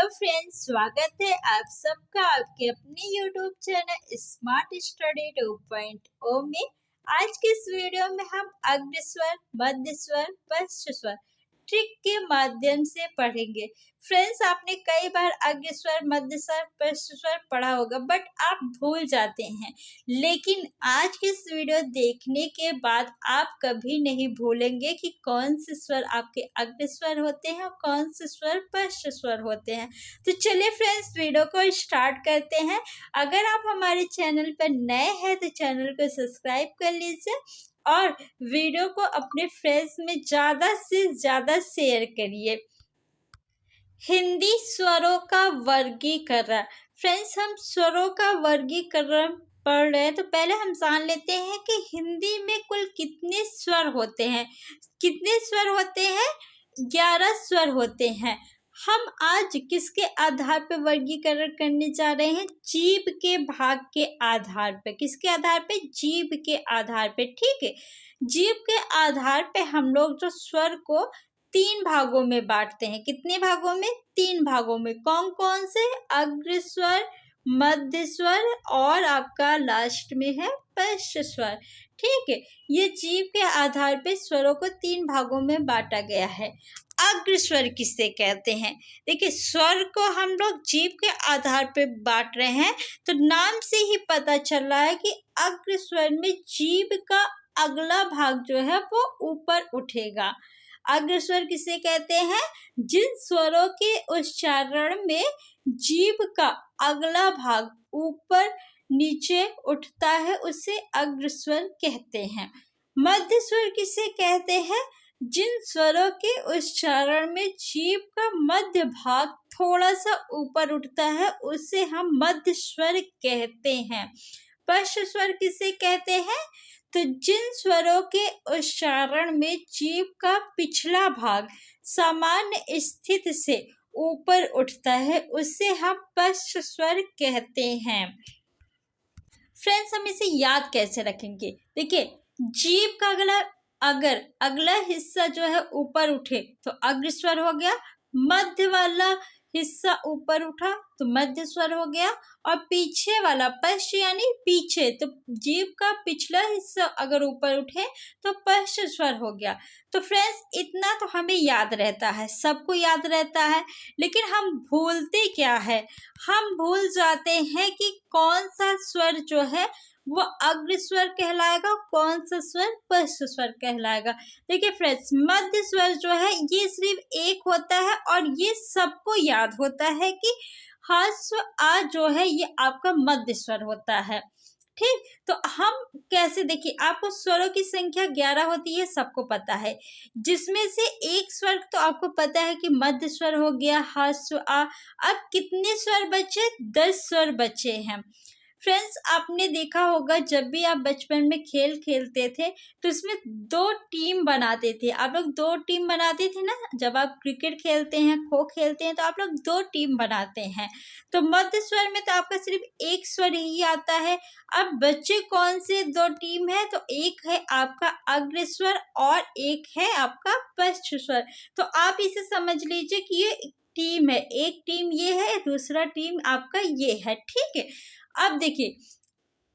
Friends, स्वागत है आप सबका आपके अपने YouTube चैनल स्मार्ट स्टडी 2.0 में। आज के इस वीडियो में हम अग्र स्वर, मध्य स्वर, पश्च स्वर ट्रिक के माध्यम से पढ़ेंगे। फ्रेंड्स, आपने कई बार अग्र स्वर, मध्य स्वर, पश्च स्वर पढ़ा होगा, बट आप भूल जाते हैं। लेकिन आज के इस वीडियो देखने के बाद आप कभी नहीं भूलेंगे कि कौन से स्वर आपके अग्र स्वर होते हैं और कौन से स्वर पश्च स्वर होते हैं। तो चलिए फ्रेंड्स, वीडियो को स्टार्ट करते हैं। अगर आप हमारे चैनल पर नए हैं तो चैनल को सब्सक्राइब कर लीजिए और वीडियो को अपने फ्रेंड्स में ज़्यादा से ज़्यादा शेयर करिए। हिंदी स्वरों का वर्गीकरण। फ्रेंड्स, हम स्वरों का वर्गीकरण पढ़ रहे हैं तो पहले हम जान लेते हैं कि हिंदी में कुल कितने स्वर होते हैं। कितने स्वर होते हैं? 11 स्वर होते हैं। हम आज किसके आधार पर वर्गीकरण करने जा रहे हैं? जीभ के भाग के आधार पे। किसके आधार पे? जीभ के आधार पे। ठीक है, जीभ के आधार पे हम लोग जो स्वर को 3 भागों में बांटते हैं। कितने भागों में? 3 भागों में। कौन कौन से? अग्र स्वर, मध्य स्वर और आपका लास्ट में है पश्च स्वर। ठीक है, ये जीभ के आधार पे स्वरों को 3 भागों में बांटा गया है। अग्र स्वर किसे कहते हैं? देखिए, स्वर को हम लोग जीभ के आधार पे बांट रहे हैं तो नाम से ही पता चल रहा है कि अग्र स्वर में जीभ का अगला भाग जो है वो ऊपर उठेगा। अग्र स्वर किसे कहते हैं? जिन स्वरों के उच्चारण में जीभ का अगला भाग ऊपर नीचे उठता है उसे अग्र स्वर कहते हैं। मध्य स्वर किसे कहते हैं? जिन स्वरों के उच्चारण में जीभ का मध्य भाग थोड़ा सा ऊपर उठता है उसे हम मध्य स्वर कहते हैं। पश्च स्वर किसे कहते हैं? तो जिन स्वरों के उच्चारण में जीभ का पिछला भाग सामान्य स्थिति से ऊपर उठता है उसे हम पश्च स्वर कहते हैं। फ्रेंड्स, हम इसे याद कैसे रखेंगे? देखिए, जीभ का अगला हिस्सा जो है ऊपर उठे तो अग्र स्वर हो गया, मध्य वाला हिस्सा ऊपर उठा तो मध्य स्वर हो गया और पीछे वाला पश्च यानी पीछे, तो जीभ का पिछला हिस्सा अगर ऊपर उठे तो पश्च स्वर हो गया। तो फ्रेंड्स, इतना तो हमें याद रहता है, सबको याद रहता है, लेकिन हम भूलते क्या है? हम भूल जाते हैं कि कौन सा स्वर जो है वो अग्र स्वर कहलाएगा, कौन सा स्वर पश्च स्वर कहलाएगा। देखिए फ्रेंड्स, मध्य स्वर जो है ये सिर्फ एक होता है और ये सबको याद होता है कि ह्रस्व आ जो है ये आपका मध्य स्वर होता है। ठीक, तो हम कैसे? देखिए, आपको स्वरों की संख्या 11 होती है, सबको पता है, जिसमें से एक स्वर तो आपको पता है कि मध्य स्वर हो गया, ह्रस्व आ। अब कितने स्वर बचे? 10 स्वर बचे हैं। फ्रेंड्स, आपने देखा होगा जब भी आप बचपन में खेल खेलते थे तो उसमें 2 टीम बनाते थे। आप लोग 2 टीम बनाते थे ना, जब आप क्रिकेट खेलते हैं, खो खेलते हैं तो आप लोग 2 टीम बनाते हैं। तो मध्य स्वर में तो आपका सिर्फ एक स्वर ही आता है। अब बच्चे कौन से 2 टीम है? तो एक है आपका अग्र स्वर और एक है आपका पश्च स्वर। तो आप इसे समझ लीजिए कि ये टीम है, एक टीम ये है, दूसरा टीम आपका ये है। ठीक है, अब देखिए,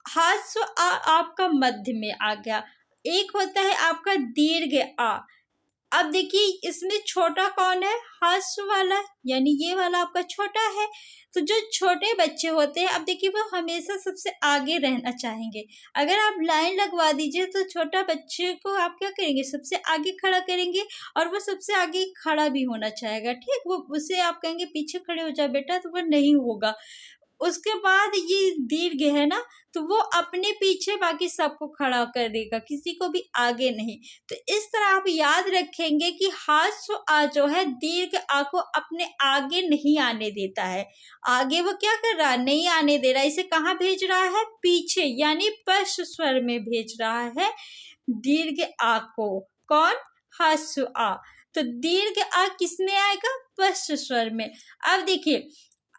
ह्रस्व आ आपका मध्य में आ गया, एक होता है आपका दीर्घ आ। अब देखिए, इसमें छोटा कौन है? ह्रस्व वाला, यानी ये वाला आपका छोटा है। तो जो छोटे बच्चे होते हैं, अब देखिए, वो हमेशा सबसे आगे रहना चाहेंगे। अगर आप लाइन लगवा दीजिए तो छोटा बच्चे को आप क्या करेंगे? सबसे आगे खड़ा करेंगे और वो सबसे आगे खड़ा भी होना चाहेगा। ठीक, वो उसे आप कहेंगे पीछे खड़े हो जा बेटा, तो वो नहीं होगा। उसके बाद ये दीर्घ है ना, तो वो अपने पीछे बाकी सबको खड़ा कर देगा, किसी को भी आगे नहीं। तो इस तरह आप याद रखेंगे कि ह्रस्व आ जो है दीर्घ आ को अपने आगे नहीं आने देता है। आगे वो क्या कर रहा है? नहीं आने दे रहा है। इसे कहाँ भेज रहा है? पीछे, यानी पश्च स्वर में भेज रहा है दीर्घ आ को। कौन? ह्रस्व आ। तो दीर्घ आ किस में आएगा? पश्च स्वर में। अब देखिए,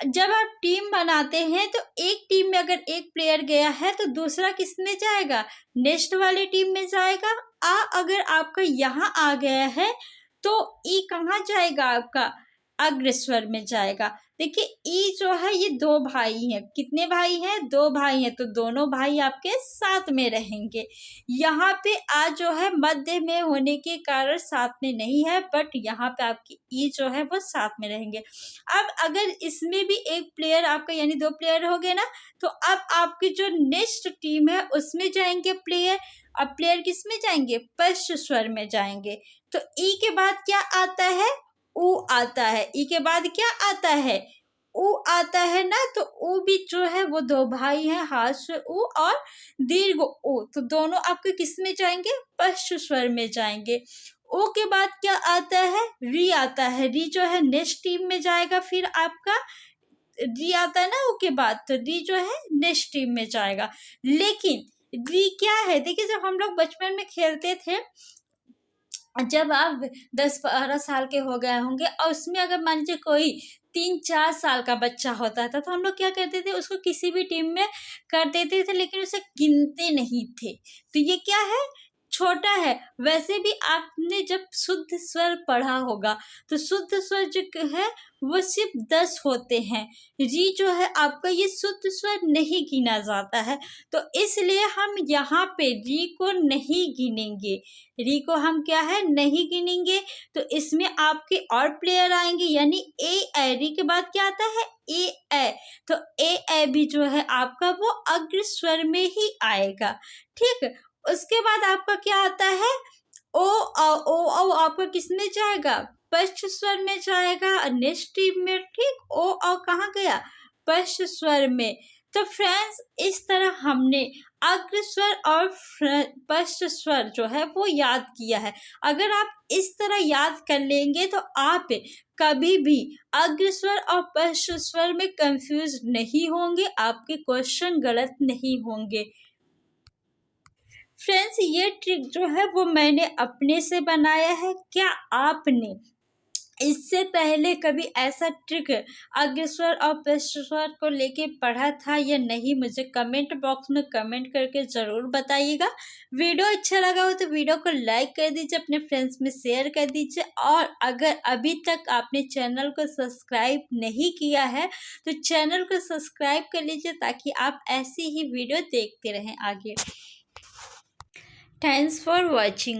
जब आप टीम बनाते हैं तो एक टीम में अगर एक प्लेयर गया है तो दूसरा किस में जाएगा? नेक्स्ट वाली टीम में जाएगा। आ अगर आपका यहाँ आ गया है तो ई कहाँ जाएगा? आपका अग्र स्वर में जाएगा। देखिए ई जो है ये दो भाई हैं, कितने भाई हैं, दो भाई हैं, तो दोनों भाई आपके साथ में रहेंगे। यहाँ पे आ जो है मध्य में होने के कारण साथ में नहीं है, बट यहाँ पे आपकी ई जो है वो साथ में रहेंगे। अब अगर इसमें भी एक प्लेयर आपका यानी दो प्लेयर हो गए ना, तो अब आपकी जो नेक्स्ट टीम है उसमें जाएंगे प्लेयर। अब प्लेयर किस में जाएंगे, पश्च स्वर में जाएंगे। तो ई के बाद क्या आता है, उ आता है। ई के बाद क्या आता है, उ आता है ना, तो उ भी जो है वो दो भाई हैं, हास्य उ और दीर्घ उ, तो दोनों आपके किस में जाएंगे, पश्च स्वर में जाएंगे। ओ के बाद क्या आता है, री आता है। री जो है नेक्स्ट टीम में जाएगा, फिर आपका री आता है ना ओ के बाद, तो री जो है नेक्स्ट टीम में जाएगा। लेकिन री क्या है, देखिए जब हम लोग बचपन में खेलते थे, जब आप 10-12 साल के हो गए होंगे और उसमें अगर मान लीजिए कोई 3-4 साल का बच्चा होता था, तो हम लोग क्या करते थे, उसको किसी भी टीम में कर देते थे, लेकिन उसे गिनते नहीं थे। तो ये क्या है, छोटा है। वैसे भी आपने जब शुद्ध स्वर पढ़ा होगा, तो शुद्ध स्वर जो है वो सिर्फ 10 होते हैं। री जो है आपका ये शुद्ध स्वर नहीं गिना जाता है, तो इसलिए हम यहाँ पे री को नहीं गिनेंगे। री को हम क्या है, नहीं गिनेंगे। तो इसमें आपके और प्लेयर आएंगे, यानी ए री के बाद क्या आता है, ए। तो ए भी जो है आपका वो अग्र स्वर में ही आएगा, ठीक। उसके बाद आपका क्या आता है, ओ आपका किसमें जाएगा, पश्च स्वर में जाएगा, नेक्स्ट टीम में, ठीक। ओ कहाँ गया, पश्च स्वर में। तो फ्रेंड्स इस तरह हमने अग्र स्वर और पश्च स्वर जो है वो याद किया है। अगर आप इस तरह याद कर लेंगे तो आप कभी भी अग्र स्वर और पश्च स्वर में कंफ्यूज नहीं होंगे, आपके क्वेश्चन गलत नहीं होंगे। फ्रेंड्स ये ट्रिक जो है वो मैंने अपने से बनाया है। क्या आपने इससे पहले कभी ऐसा ट्रिक अग्र स्वर और पश्च स्वर को लेके पढ़ा था या नहीं, मुझे कमेंट बॉक्स में कमेंट करके ज़रूर बताइएगा। वीडियो अच्छा लगा हो तो वीडियो को लाइक कर दीजिए, अपने फ्रेंड्स में शेयर कर दीजिए, और अगर अभी तक आपने चैनल को सब्सक्राइब नहीं किया है तो चैनल को सब्सक्राइब कर लीजिए, ताकि आप ऐसी ही वीडियो देखते रहें आगे। Thanks for watching.